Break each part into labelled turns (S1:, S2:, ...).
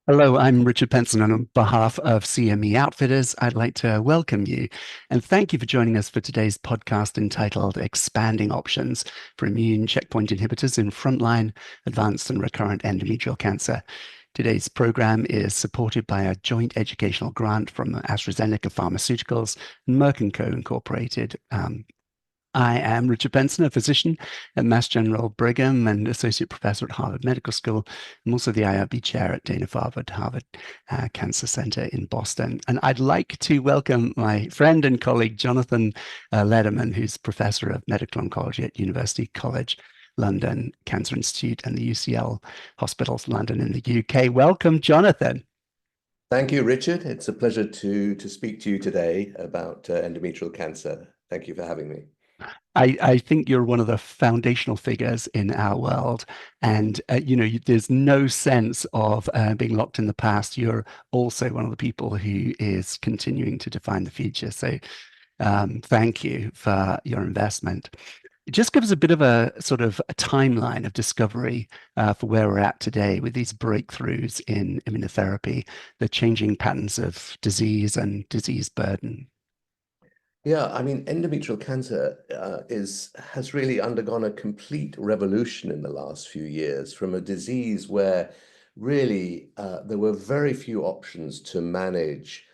S1: Hello, I'm Richard Penson, and on behalf of CME Outfitters, I'd like to welcome you and thank you for joining us for today's podcast entitled Expanding Options for Immune Checkpoint Inhibitors in Frontline Advanced and Recurrent Endometrial Cancer. Today's program is supported by a joint educational grant from AstraZeneca Pharmaceuticals and Merck & Co. Incorporated. I am Richard Benson, a physician at Mass General Brigham and associate professor at Harvard Medical School. I'm also the IRB chair at Dana-Farber Harvard Cancer Center in Boston. And I'd like to welcome my friend and colleague, Jonathan Lederman, who's professor of medical oncology at University College London Cancer Institute and the UCL Hospitals London in the UK. Welcome, Jonathan.
S2: Thank you, Richard. It's a pleasure to speak to you today about endometrial cancer. Thank you for having me.
S1: I think you're one of the foundational figures in our world. And, there's no sense of being locked in the past. You're also one of the people who is continuing to define the future. So thank you for your investment. It just gives a bit of a sort of a timeline of discovery for where we're at today with these breakthroughs in immunotherapy, the changing patterns of disease and disease burden.
S2: Yeah, I mean, endometrial cancer has really undergone a complete revolution in the last few years from a disease where really there were very few options to manage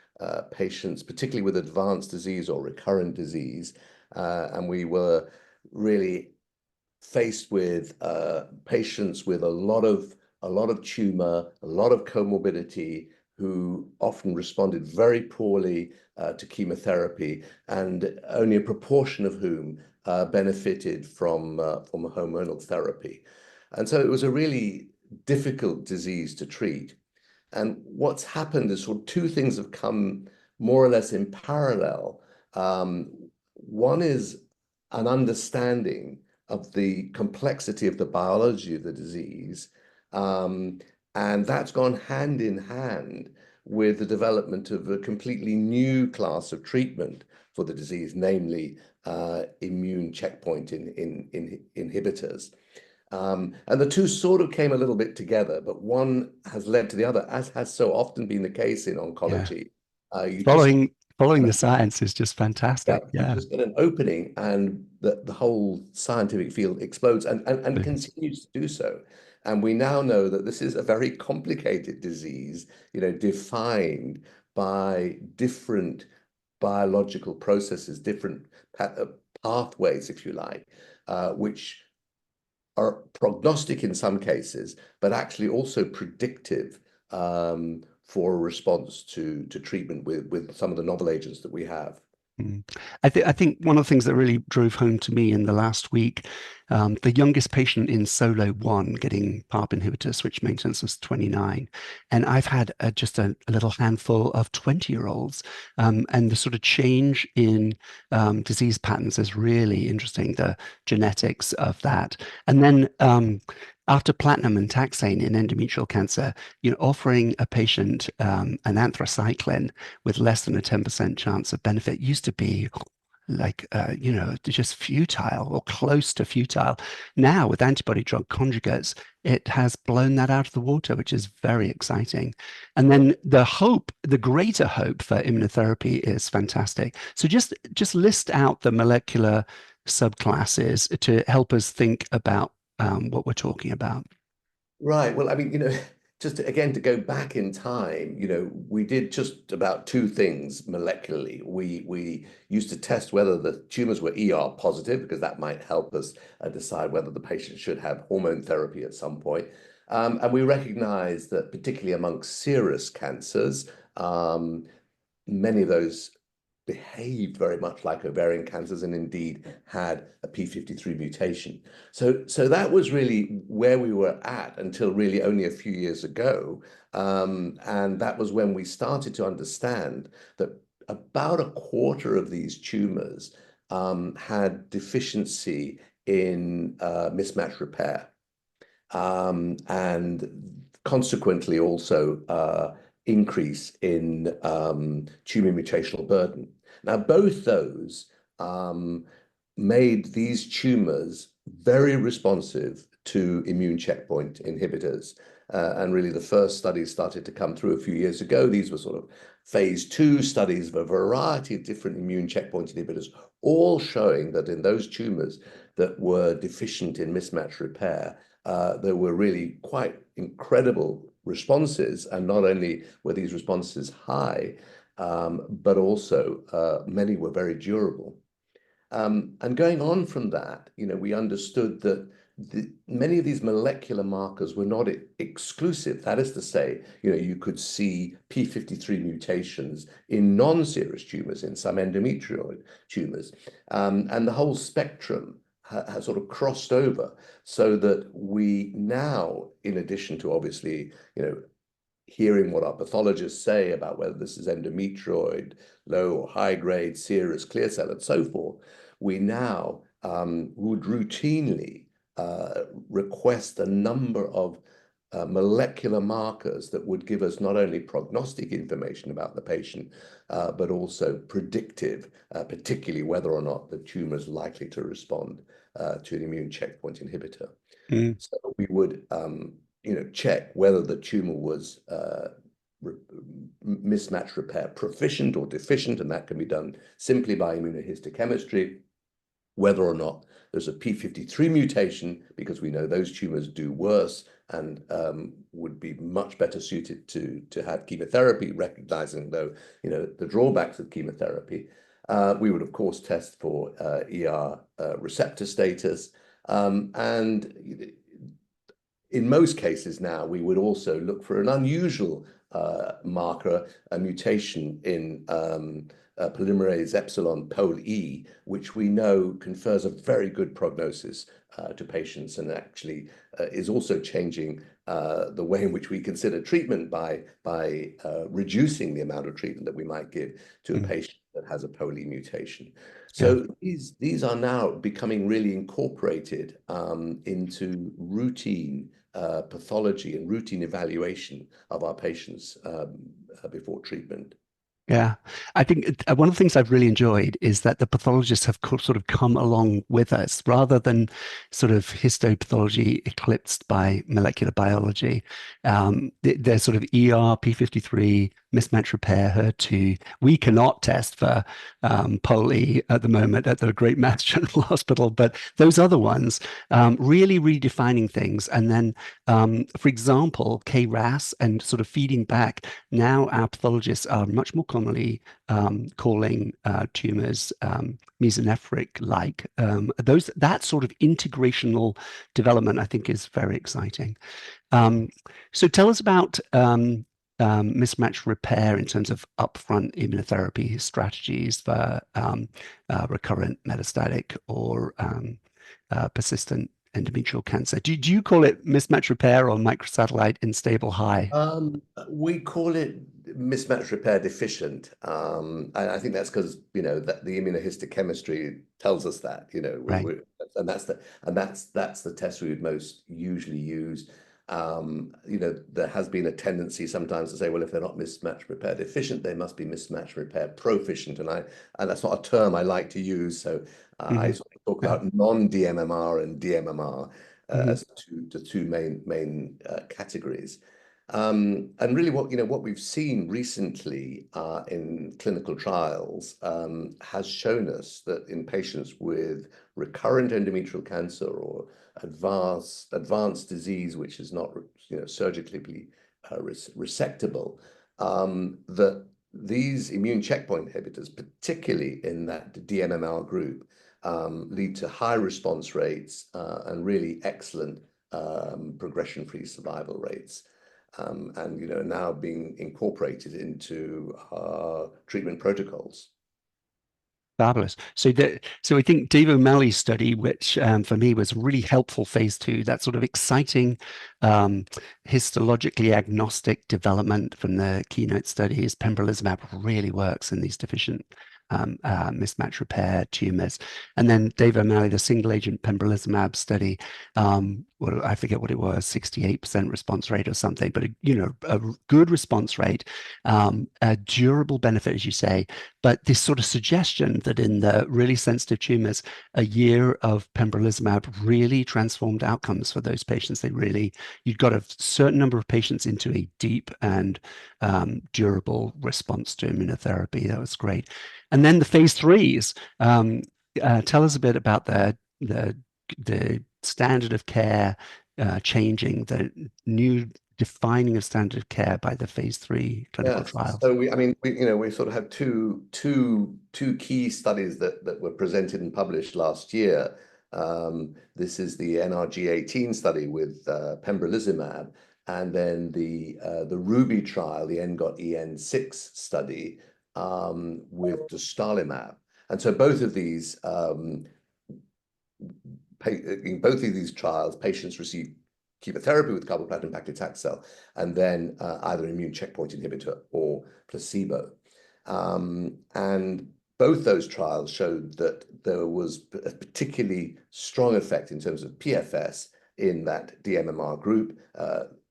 S2: patients, particularly with advanced disease or recurrent disease. And we were really faced with patients with a lot of tumor, a lot of comorbidity, who often responded very poorly to chemotherapy, and only a proportion of whom benefited from a hormonal therapy. And so it was a really difficult disease to treat. And what's happened is sort of two things have come more or less in parallel. One is an understanding of the complexity of the biology of the disease. And that's gone hand in hand with the development of a completely new class of treatment for the disease, namely immune checkpoint inhibitors. And the two sort of came a little bit together, but one has led to the other, as has so often been the case in
S1: Yeah.
S2: oncology. You just
S1: Following the science is just fantastic.
S2: yeah, you
S1: Yeah.
S2: just get an opening and the whole scientific field explodes and continues to do so. And we now know that this is a very complicated disease, defined by different biological processes, different pathways, if you like, which are prognostic in some cases, but actually also predictive for a response to treatment with some of the novel agents that we have.
S1: Mm. I think one of the things that really drove home to me in the last week, the youngest patient in Solo 1 getting PARP inhibitor switch maintenance was 29. And I've had just a little handful of 20-year-olds. And the sort of change in disease patterns is really interesting, the genetics of that. And then after platinum and taxane in endometrial cancer, offering a patient an anthracycline with less than a 10% chance of benefit used to be like, just futile or close to futile. Now, with antibody drug conjugates, it has blown that out of the water, which is very exciting. And then the greater hope for immunotherapy is fantastic. So just list out the molecular subclasses to help us think about what we're talking about.
S2: Right. Well, I mean, just again to go back in time, we did just about two things molecularly. We used to test whether the tumors were ER positive, because that might help us decide whether the patient should have hormone therapy at some point. And we recognized that particularly amongst serous cancers, many of those behaved very much like ovarian cancers and indeed had a p53 mutation. So that was really where we were at until really only a few years ago. And that was when we started to understand that about a quarter of these tumors had deficiency in mismatch repair. And consequently also increase in tumor mutational burden. Now, both those made these tumors very responsive to immune checkpoint inhibitors. And really the first studies started to come through a few years ago. These were sort of phase 2 studies of a variety of different immune checkpoint inhibitors, all showing that in those tumors that were deficient in mismatch repair, there were really quite incredible responses. And not only were these responses high, but also many were very durable. And going on from that, we understood that many of these molecular markers were not exclusive. That is to say, you could see p53 mutations in non-serous tumors, in some endometrioid tumors, and the whole spectrum has sort of crossed over, so that we now, in addition to obviously, hearing what our pathologists say about whether this is endometrioid, low or high grade, serous, clear cell, and so forth, we now would routinely request a number of molecular markers that would give us not only prognostic information about the patient, but also predictive, particularly whether or not the tumor is likely to respond to an immune checkpoint inhibitor.
S1: Mm.
S2: So we would check whether the tumor was mismatch repair proficient or deficient, and that can be done simply by immunohistochemistry. Whether or not there's a p53 mutation, because we know those tumors do worse and would be much better suited to have chemotherapy, recognizing though the drawbacks of chemotherapy. We would of course test for ER receptor status, and in most cases now, we would also look for an unusual marker, a mutation in polymerase epsilon pol E, which we know confers a very good prognosis to patients, and actually is also changing the way in which we consider treatment by reducing the amount of treatment that we might give to a patient that has a pol E mutation.
S1: Yeah.
S2: So these are now becoming really incorporated into routine pathology and routine evaluation of our patients before treatment.
S1: Yeah, I think one of the things I've really enjoyed is that the pathologists have sort of come along with us rather than sort of histopathology eclipsed by molecular biology. They're sort of ER, P53, mismatch repair, HER2. We cannot test for POLE at the moment at the Great Mass General Hospital, but those other ones really redefining things. And then, for example, KRAS and sort of feeding back. Now our pathologists are much more commonly calling tumors mesonephric-like. That sort of integrational development, I think, is very exciting. So tell us about mismatch repair in terms of upfront immunotherapy strategies for recurrent metastatic or persistent endometrial cancer. Do you call it mismatch repair or microsatellite unstable high?
S2: We call it mismatch repair deficient. And I think that's because, that the immunohistochemistry tells us that,
S1: Right.
S2: and that's the test we would most usually use. There has been a tendency sometimes to say, well, if they're not mismatch repair deficient, they must be mismatch repair proficient. And that's not a term I like to use. So I sort of talk
S1: Yeah.
S2: about non-DMMR and DMMR
S1: Mhm.
S2: as the two main categories. And really what we've seen recently in clinical trials has shown us that in patients with recurrent endometrial cancer or advanced disease, which is not surgically resectable, that these immune checkpoint inhibitors, particularly in that DMMR group, lead to high response rates and really excellent progression-free survival rates. And now being incorporated into treatment protocols.
S1: Fabulous. So I think Dave O'Malley's study, which for me was really helpful phase 2, that sort of exciting histologically agnostic development from the keynote studies, pembrolizumab really works in these deficient mismatch repair tumors. And then Dave O'Malley, the single agent pembrolizumab study, well, I forget what it was, 68% response rate or something, but a good response rate, a durable benefit, as you say. But this sort of suggestion that in the really sensitive tumors, a year of pembrolizumab really transformed outcomes for those patients. You'd got a certain number of patients into a deep and durable response to immunotherapy. That was great. And then the phase threes. Tell us a bit about the standard of care changing, the new defining of standard of care by the phase three clinical
S2: Yes.
S1: trials.
S2: So we sort of had two key studies that were presented and published last year. This is the NRG-18 study with pembrolizumab, and then the Ruby trial, the NGOT-EN6 study with dostarlimab. And so in both of these trials, patients received chemotherapy with carboplatin paclitaxel, and then either immune checkpoint inhibitor or placebo. And both those trials showed that there was a particularly strong effect in terms of PFS in that dMMR group.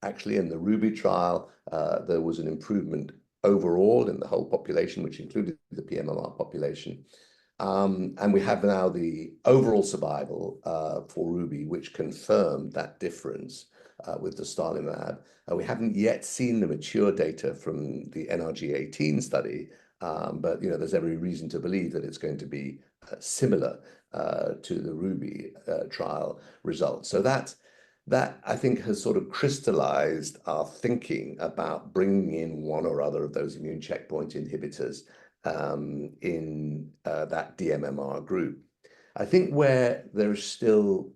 S2: Actually, in the Ruby trial, there was an improvement overall in the whole population, which included the pMMR population. And we have now the overall survival for Ruby, which confirmed that difference with dostarlimab. We haven't yet seen the mature data from the NRG-18 study, but there's every reason to believe that it's going to be similar to the Ruby trial results. So that I think has sort of crystallized our thinking about bringing in one or other of those immune checkpoint inhibitors in that dMMR group. I think where there's still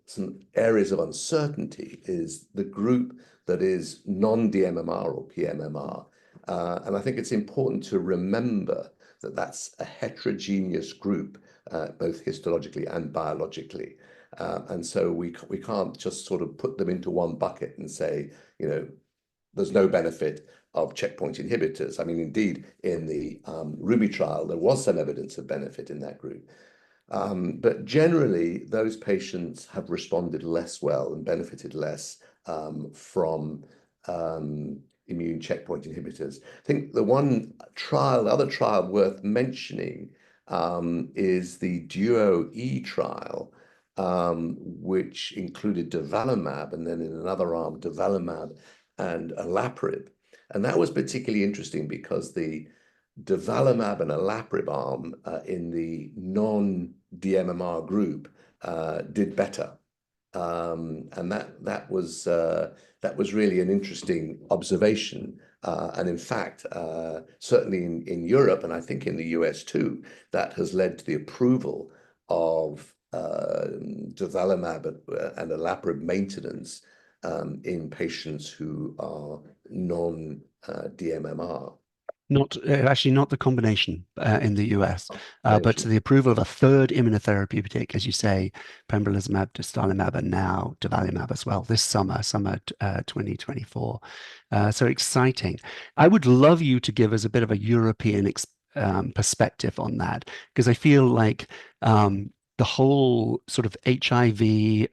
S2: some areas of uncertainty is the group that is non-dMMR or pMMR. And I think it's important to remember that that's a heterogeneous group, both histologically and biologically. And so we can't just sort of put them into one bucket and say, there's no benefit of checkpoint inhibitors. I mean, indeed, in the Ruby trial, there was some evidence of benefit in that group. But generally, those patients have responded less well and benefited less from immune checkpoint inhibitors. I think the other trial worth mentioning is the DUO-E trial, which included durvalumab, and then in another arm, durvalumab and olaparib. And that was particularly interesting because the durvalumab and olaparib arm in the non-dMMR group did better. And that was really an interesting observation. And in fact, certainly in Europe, and I think in the US too, that has led to the approval of durvalumab and olaparib maintenance in patients who are non-dMMR.
S1: Not actually not the combination in the US, but to
S2: Mentioned.
S1: the approval of a third immunotherapeutic, as you say, pembrolizumab, dostarlimab, and now durvalumab as well this summer 2024. So exciting. I would love you to give us a bit of a European perspective on that, because I feel like the whole sort of HIV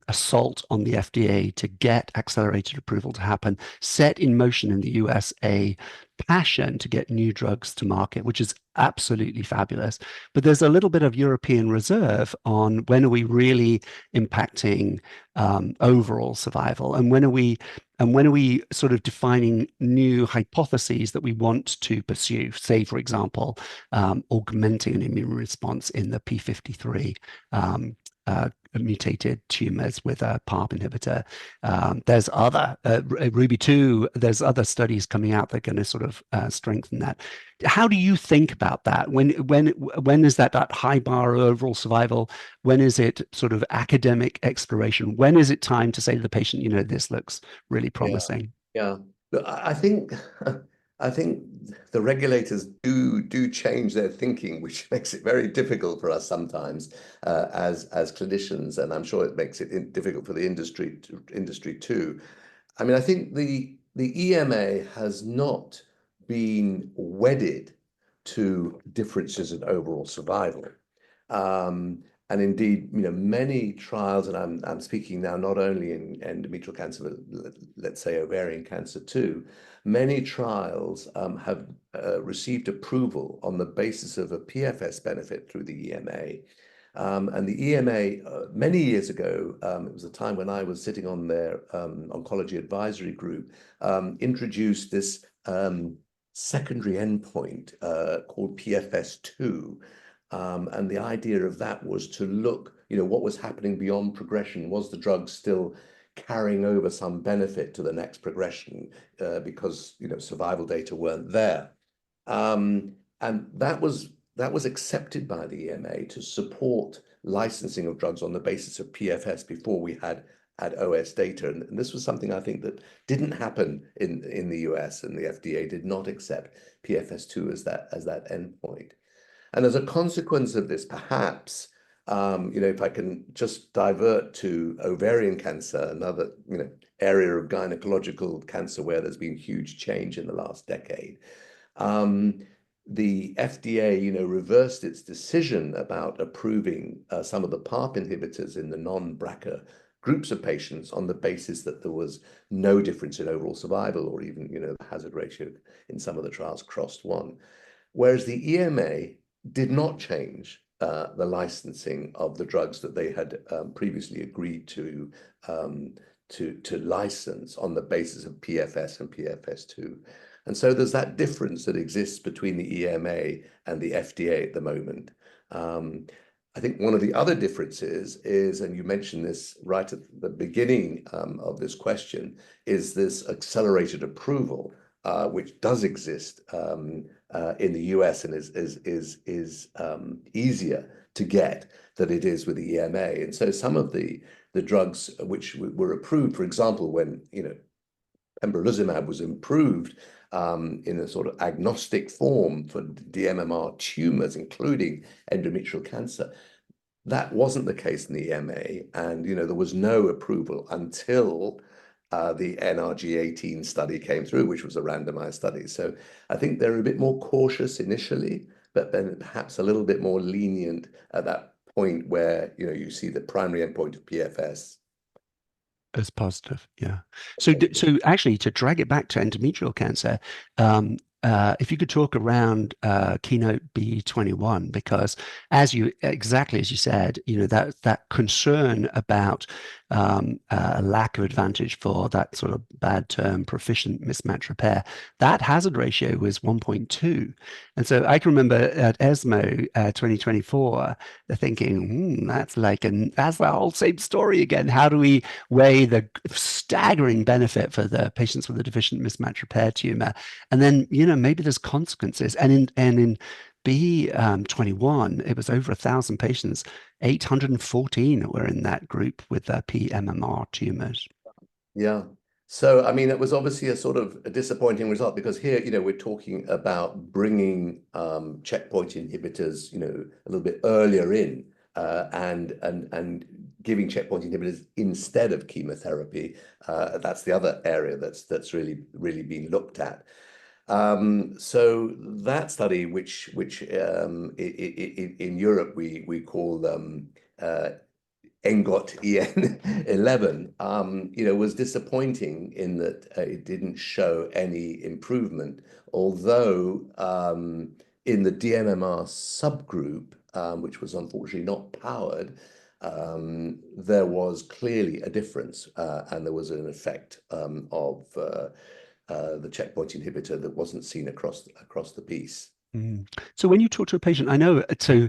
S1: assault on the FDA to get accelerated approval to happen set in motion in the US a passion to get new drugs to market, which is absolutely fabulous. But there's a little bit of European reserve on when are we really impacting overall survival, and when are we sort of defining new hypotheses that we want to pursue, say, for example, augmenting an immune response in the P53 mutated tumors with a PARP inhibitor. There's other Ruby 2, there's other studies coming out that are going to sort of strengthen that. How do you think about that? When is that high bar of overall survival? When is it sort of academic exploration? When is it time to say to the patient, this looks really
S2: Yeah,
S1: promising?
S2: yeah. Look, I think the regulators do change their thinking, which makes it very difficult for us sometimes as clinicians, and I'm sure it makes it difficult for the industry too. I mean, I think the EMA has not been wedded to differences in overall survival. And indeed, many trials, and I'm speaking now not only in endometrial cancer, but let's say ovarian cancer too, many trials have received approval on the basis of a PFS benefit through the EMA. And the EMA, many years ago, it was a time when I was sitting on their oncology advisory group, introduced this secondary endpoint called PFS2. And the idea of that was to look, what was happening beyond progression. Was the drug still carrying over some benefit to the next progression because, survival data weren't there? And that was accepted by the EMA to support licensing of drugs on the basis of PFS before we had OS data. And this was something I think that didn't happen in the US, and the FDA did not accept PFS2 as that endpoint. And as a consequence of this, perhaps, if I can just divert to ovarian cancer, another, area of gynecological cancer where there's been huge change in the last decade. The FDA, reversed its decision about approving some of the PARP inhibitors in the non-BRCA groups of patients on the basis that there was no difference in overall survival, or even, the hazard ratio in some of the trials crossed one. Whereas the EMA did not change the licensing of the drugs that they had previously agreed to license on the basis of PFS and PFS2. And so there's that difference that exists between the EMA and the FDA at the moment. I think one of the other differences is, and you mentioned this right at the beginning of this question, is this accelerated approval, which does exist in the US and is easier to get than it is with the EMA. And so some of the drugs which were approved, for example, when pembrolizumab was improved in a sort of agnostic form for dMMR tumors, including endometrial cancer, that wasn't the case in the EMA, and there was no approval until the NRG18 study came through, which was a randomized study. So I think they're a bit more cautious initially, but then perhaps a little bit more lenient at that point where you see the primary endpoint of PFS.
S1: As positive, yeah. So actually, to drag it back to endometrial cancer, if you could talk around Keynote B21, because exactly as you said, that concern about a lack of advantage for that sort of bad term proficient mismatch repair, that hazard ratio was 1.2. And so I can remember at ESMO 2024 thinking, that's the whole same story again. How do we weigh the staggering benefit for the patients with a deficient mismatch repair tumor? And then, maybe there's consequences. And in B21, it was over 1,000 patients. 814 were in that group with pMMR tumors.
S2: Yeah. So, I mean, it was obviously a sort of a disappointing result, because here, we're talking about bringing checkpoint inhibitors, a little bit earlier in, and giving checkpoint inhibitors instead of chemotherapy. That's the other area that's really being looked at. So that study, which in Europe we call ENGOT EN11, was disappointing in that it didn't show any improvement, although in the dMMR subgroup, which was unfortunately not powered, there was clearly a difference, and there was an effect of the checkpoint inhibitor that wasn't seen across the piece.
S1: So when you talk to a patient, I know, so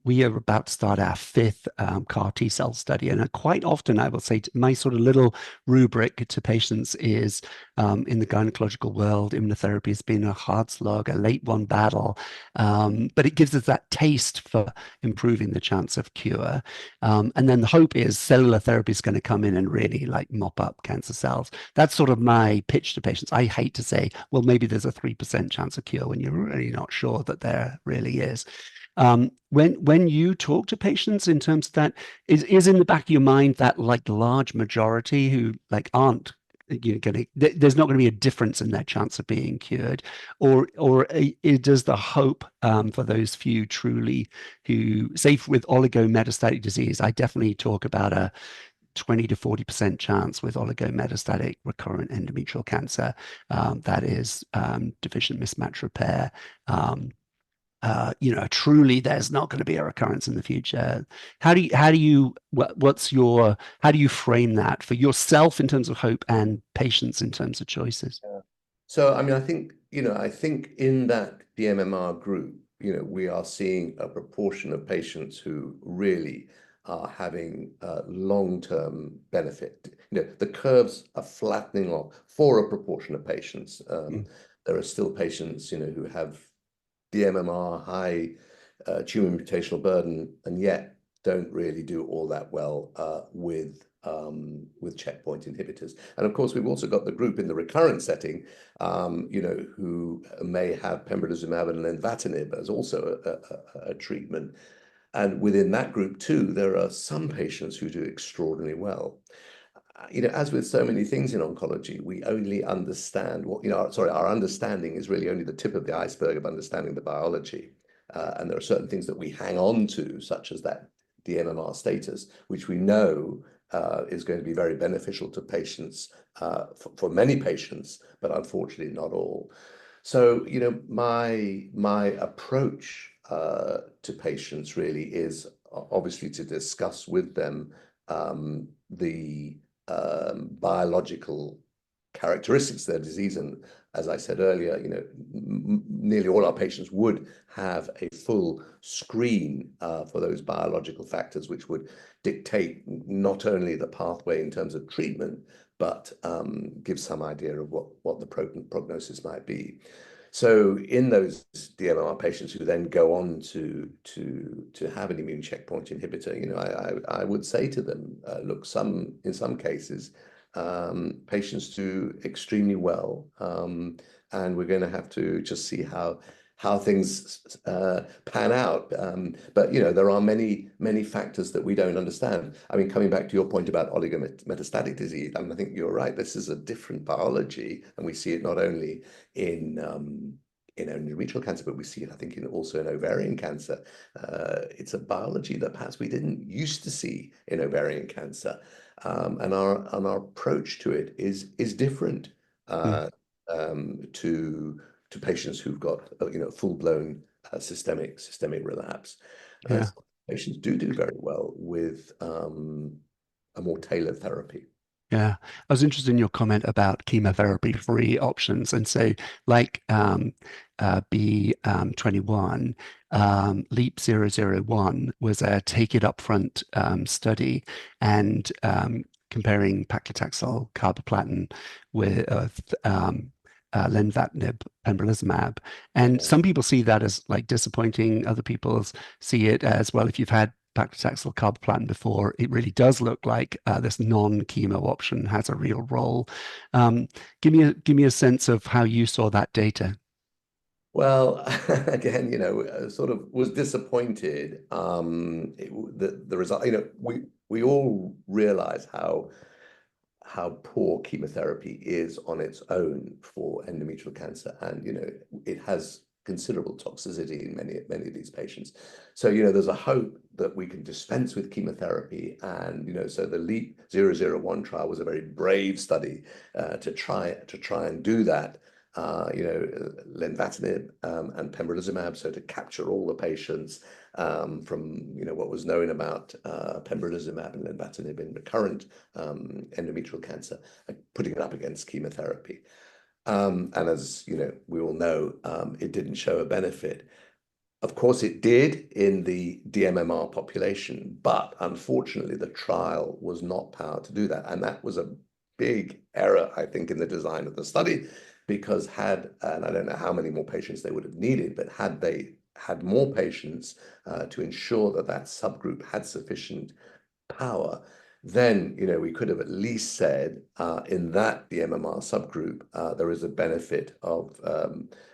S1: we are about to start our fifth CAR T cell study, and quite often I will say my sort of little rubric to patients is, in the gynecological world, immunotherapy has been a hard slog, a late one battle, but it gives us that taste for improving the chance of cure. And then the hope is cellular therapy is going to come in and really like mop up cancer cells. That's sort of my pitch to patients. I hate to say, well, maybe there's a 3% chance of cure when you're really not sure that there really is. When you talk to patients in terms of that, is in the back of your mind that like large majority who like aren't there's not going to be a difference in their chance of being cured, or does the hope for those few truly who, say, with oligometastatic disease, I definitely talk about a 20 to 40% chance with oligometastatic recurrent endometrial cancer, that is deficient mismatch repair. Um, Truly, there's not going to be a recurrence in the future. How do you frame that for yourself in terms of hope and patients in terms of choices?
S2: Yeah. So, I mean, I think in that DMMR group, we are seeing a proportion of patients who really are having long-term benefit. The curves are flattening off for a proportion of patients.
S1: Mm,
S2: There are still patients, who have DMMR, high tumor mutational burden, and yet don't really do all that well with checkpoint inhibitors. And of course, we've also got the group in the recurrent setting, who may have pembrolizumab and lenvatinib as also a treatment. And within that group too, there are some patients who do extraordinarily well. As with so many things in oncology, we only understand our understanding is really only the tip of the iceberg of understanding the biology. And there are certain things that we hang on to, such as that DMMR status, which we know is going to be very beneficial to patients, for many patients, but unfortunately not all. So, my approach to patients really is obviously to discuss with them the biological characteristics of their disease. And as I said earlier, nearly all our patients would have a full screen for those biological factors, which would dictate not only the pathway in terms of treatment, but give some idea of what the prognosis might be. So in those DMR patients who then go on to have an immune checkpoint inhibitor, I would say to them, look, in some cases, patients do extremely well, and we're going to have to just see how things pan out. But there are many factors that we don't understand. I mean, coming back to your point about oligometastatic disease, I mean, I think you're right. This is a different biology, and we see it not only in endometrial cancer, but we see it, I think, also in ovarian cancer. It's a biology that perhaps we didn't used to see in ovarian cancer, and our approach to it is different
S1: mm,
S2: to patients who've got full-blown systemic relapse.
S1: yeah.
S2: Patients do very well with a more tailored therapy.
S1: Yeah, I was interested in your comment about chemotherapy-free options, and so like B21, Leap 001 was a take it upfront study, and comparing paclitaxel carboplatin with lenvatinib pembrolizumab, and
S2: Yeah.
S1: some people see that as like disappointing. Other people see it as, well, if you've had paclitaxel carboplatin before, it really does look like this non-chemo option has a real role. Um, give me a sense of how you saw that data.
S2: Well, again, sort of was disappointed. The result, we all realize how poor chemotherapy is on its own for endometrial cancer, and it has considerable toxicity in many of these patients. So there's a hope that we can dispense with chemotherapy, and so the Leap 001 trial was a very brave study to try and do that. Lenvatinib and pembrolizumab, so to capture all the patients from what was known about pembrolizumab and lenvatinib in recurrent endometrial cancer, putting it up against chemotherapy. And as we all know, it didn't show a benefit. Of course, it did in the DMMR population, but unfortunately, the trial was not powered to do that. And that was a big error, I think, in the design of the study, because and I don't know how many more patients they would have needed, but had they had more patients to ensure that that subgroup had sufficient power, then we could have at least said in that the MMR subgroup there is a benefit of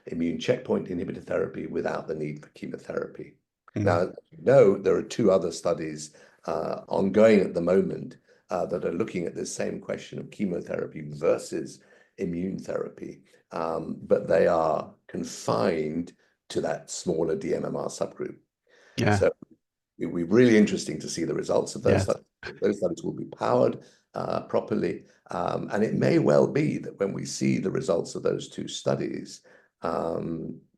S2: immune checkpoint inhibitor therapy without the need for chemotherapy.
S1: Mm,
S2: Now, there are two other studies ongoing at the moment that are looking at this same question of chemotherapy versus immune therapy, but they are confined to that smaller dMMR subgroup.
S1: Yeah.
S2: So it'll be really interesting to see the results of those
S1: Yes.
S2: studies. Those studies will be powered properly. And it may well be that when we see the results of those two studies,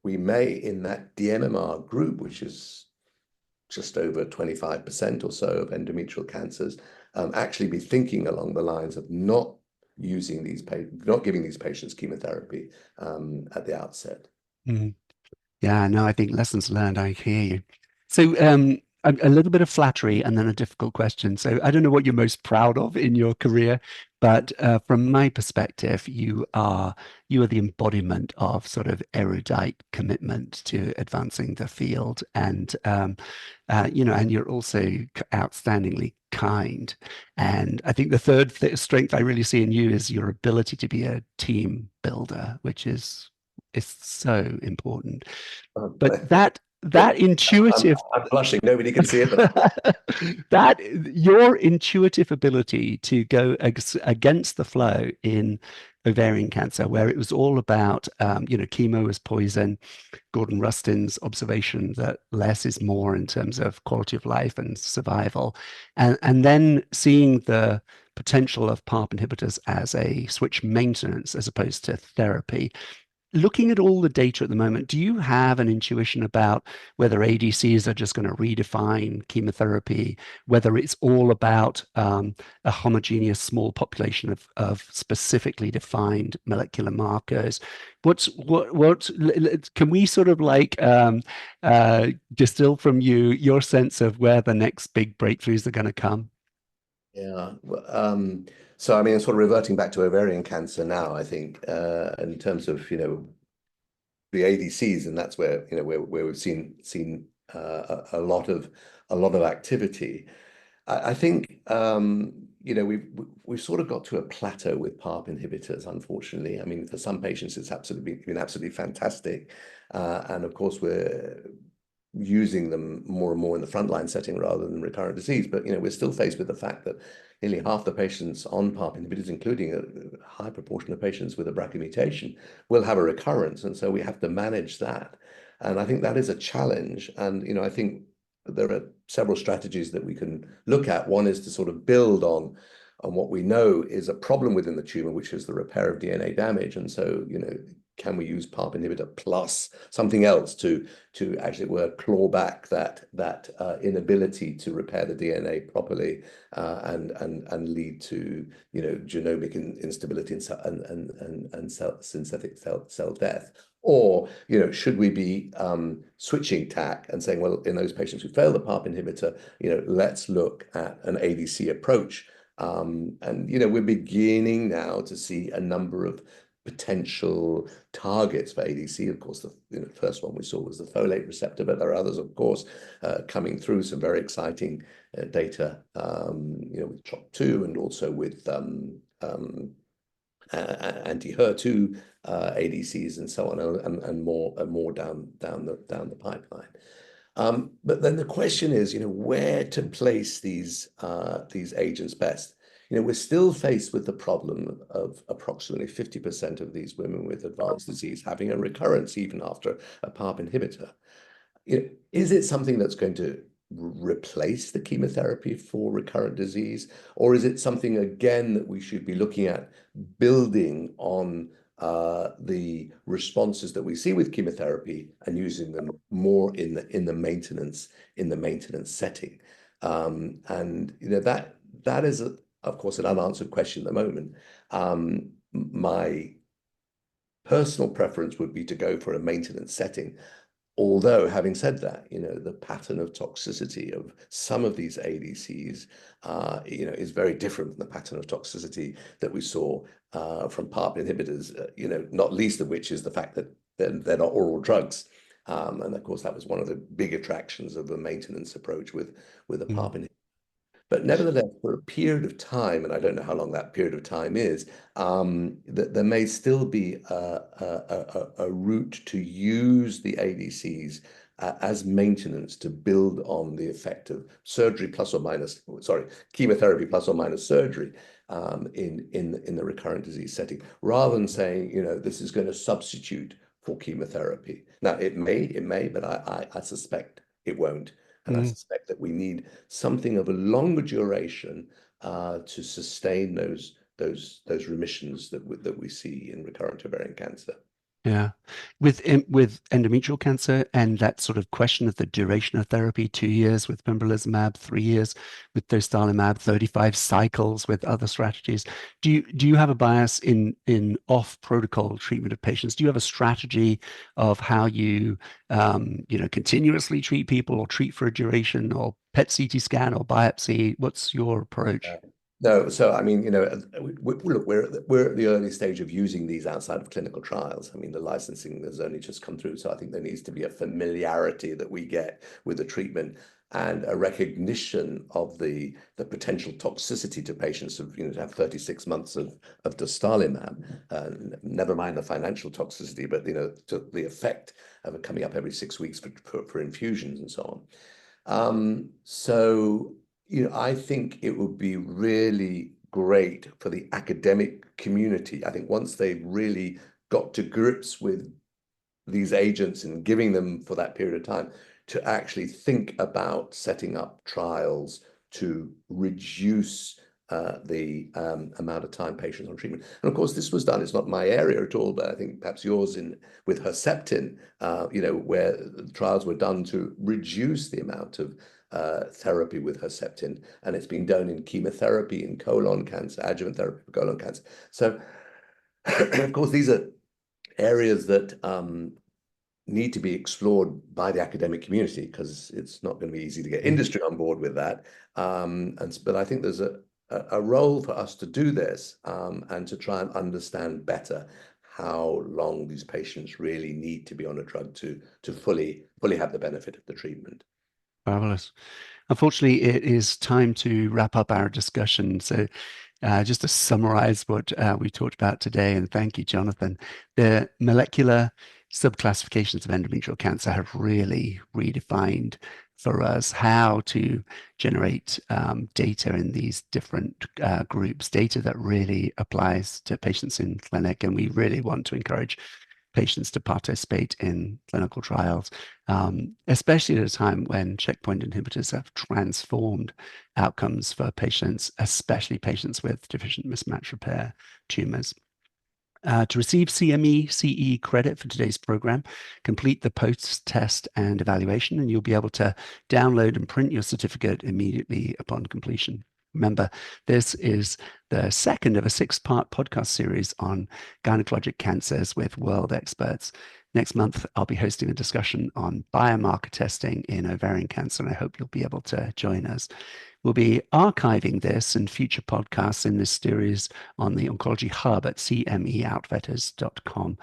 S2: we may, in that dMMR group, which is just over 25% or so of endometrial cancers, actually be thinking along the lines of not not giving these patients chemotherapy at the outset.
S1: Mm. Yeah, no, I think lessons learned. I hear you. So, a little bit of flattery and then a difficult question. So, I don't know what you're most proud of in your career, but from my perspective, you are the embodiment of sort of erudite commitment to advancing the field, and and you're also outstandingly kind. And I think the third th strength I really see in you is your ability to be a team builder, which is so important. But that
S2: I'm,
S1: intuitive
S2: I'm blushing. Nobody can see it, but
S1: that your intuitive ability to go against the flow in ovarian cancer, where it was all about chemo as poison, Gordon Rustin's observation that less is more in terms of quality of life and survival, and then seeing the potential of PARP inhibitors as a switch maintenance as opposed to therapy. Looking at all the data at the moment, do you have an intuition about whether ADCs are just going to redefine chemotherapy, whether it's all about a homogeneous small population of specifically defined molecular markers? What can we sort of like distill from you your sense of where the next big breakthroughs are going to come?
S2: yeah. So I mean, sort of reverting back to ovarian cancer now, I think, in terms of, the ADCs, and that's where, where we've seen a lot of activity. I think we've sort of got to a plateau with PARP inhibitors, unfortunately. I mean, for some patients, it's absolutely been absolutely fantastic, and of course we're using them more and more in the frontline setting rather than recurrent disease. But we're still faced with the fact that nearly half the patients on PARP inhibitors, including a high proportion of patients with a BRCA mutation, will have a recurrence, and so we have to manage that. And I think that is a challenge. And I think there are several strategies that we can look at. One is to sort of build on what we know is a problem within the tumor, which is the repair of DNA damage. And so, can we use PARP inhibitor plus something else to actually work claw back that inability to repair the DNA properly, and lead to genomic instability and synthetic cell death? Or should we be switching tack and saying, well, in those patients who fail the PARP inhibitor, let's look at an ADC approach. And we're beginning now to see a number of potential targets for ADC. Of course, the first one we saw was the folate receptor, but there are others, of course, coming through. Some very exciting data, with TROP2 and also with anti-HER2 ADCs and so on, and more down the pipeline. But then the question is, where to place these agents best. We're still faced with the problem of approximately 50% of these women with advanced disease having a recurrence even after a PARP inhibitor. Is it something that's going to replace the chemotherapy for recurrent disease, or is it something again that we should be looking at building on the responses that we see with chemotherapy and using them more in the maintenance setting? And that is of course an unanswered question at the moment. My personal preference would be to go for a maintenance setting. Although, having said that, the pattern of toxicity of some of these ADCs, is very different from the pattern of toxicity that we saw from PARP inhibitors, not least of which is the fact that they're not oral drugs. And of course, that was one of the big attractions of the maintenance approach with a PARP inhibitor. But nevertheless, for a period of time, and I don't know how long that period of time is, that there may still be a route to use the ADCs as maintenance to build on the effect of surgery plus or minus, sorry, chemotherapy plus or minus surgery in the recurrent disease setting, rather than saying, this is going to substitute for chemotherapy. Now, it may, but I suspect it won't. And I
S1: Mm.
S2: suspect that we need something of a longer duration to sustain those remissions that we see in recurrent ovarian cancer.
S1: Yeah. With endometrial cancer and that sort of question of the duration of therapy, 2 years with pembrolizumab, 3 years with dostarlimab, 35 cycles with other strategies. Do you have a bias in off-protocol treatment of patients? Do you have a strategy of how you continuously treat people or treat for a duration or PET CT scan or biopsy? What's your approach?
S2: No, so I mean, look, we're at the early stage of using these outside of clinical trials. I mean, the licensing has only just come through, so I think there needs to be a familiarity that we get with the treatment and a recognition of the potential toxicity to patients of, to have 36 months of dostarlimab, never mind the financial toxicity, but to the effect of it coming up every 6 weeks for infusions and so on. So, I think it would be really great for the academic community. I think once they've really got to grips with these agents and giving them for that period of time, to actually think about setting up trials to reduce the amount of time patients on treatment. And of course, this was done, it's not my area at all, but I think perhaps yours with Herceptin, where the trials were done to reduce the amount of therapy with Herceptin, and it's been done in chemotherapy, in colon cancer, adjuvant therapy for colon cancer. So, of course, these are areas that need to be explored by the academic community, because it's not going to be easy to get industry on board with that. But I think there's a role for us to do this and to try and understand better how long these patients really need to be on a drug to fully have the benefit of the treatment.
S1: Marvelous. Unfortunately, it is time to wrap up our discussion. So, just to summarize what we talked about today, and thank you, Jonathan, the molecular subclassifications of endometrial cancer have really redefined for us how to generate data in these different groups, data that really applies to patients in clinic. And we really want to encourage patients to participate in clinical trials, especially at a time when checkpoint inhibitors have transformed outcomes for patients, especially patients with deficient mismatch repair tumors. To receive CME CE credit for today's program, complete the post-test and evaluation, and you'll be able to download and print your certificate immediately upon completion. Remember, this is the second of a 6-part podcast series on gynecologic cancers with world experts. Next month, I'll be hosting a discussion on biomarker testing in ovarian cancer, and I hope you'll be able to join us. We'll be archiving this and future podcasts in this series on the Oncology Hub at cmeoutvetters.com,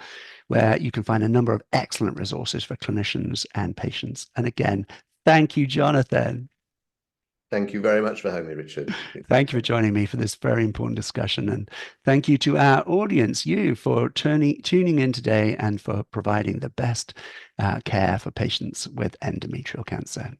S1: where you can find a number of excellent resources for clinicians and patients. And again, thank you, Jonathan.
S2: Thank you very much for having me, Richard.
S1: Thank you for joining me for this very important discussion. And thank you to our audience, you, for tuning in today and for providing the best care for patients with endometrial cancer.